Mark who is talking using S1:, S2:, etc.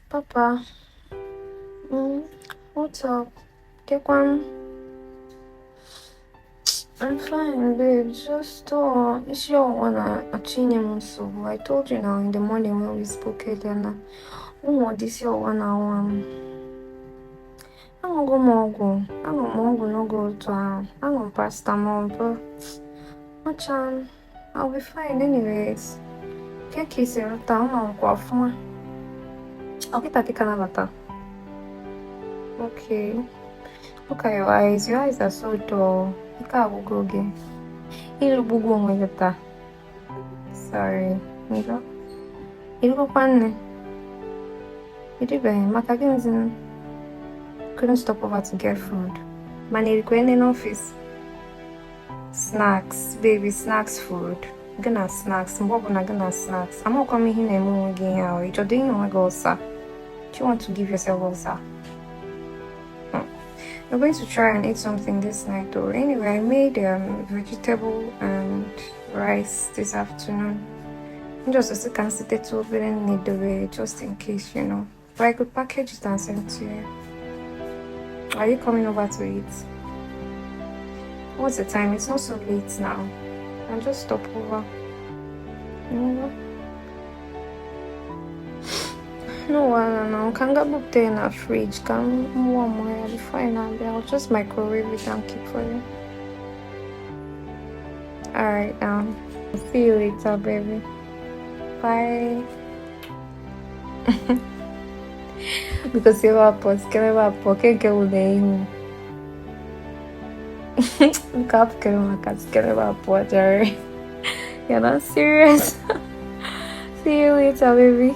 S1: Papa, what's up? Take one. I'm fine, babe. Just it's your one a so I told you now in the morning when we spoke earlier now. Oh, this your one I'm gonna go no go to I'm gonna paracetamol, but Machan, I'll be fine anyways. Can't kiss your town on Guafuma. I'll get a canavata. Okay. Look at your eyes. Your eyes are so dull. You can't go again. You look good. Sorry. Mira. You look fun. You did better. Makagins couldn't stop over to get food. Money going in office. Snacks, baby, snacks food. Gonna snacks. I'm gonna snacks. I'm not coming here anymore again. You're doing no go, sir. Do you want to give yourself also? We're going to try and eat something this night though. Anyway, I made vegetable and rice this afternoon. Just as a consider to open need the way just in case, you know. But I could package it and send to you. Are you coming over to eat? What's the time? It's not so late now. I'll just stop over. No, no, can get book there in a fridge. Can warm more before I'll just microwave it and keep for you. Alright, see you later, baby. Bye. Because you are post, can't get with the look up, can't You're not serious. See you later, baby.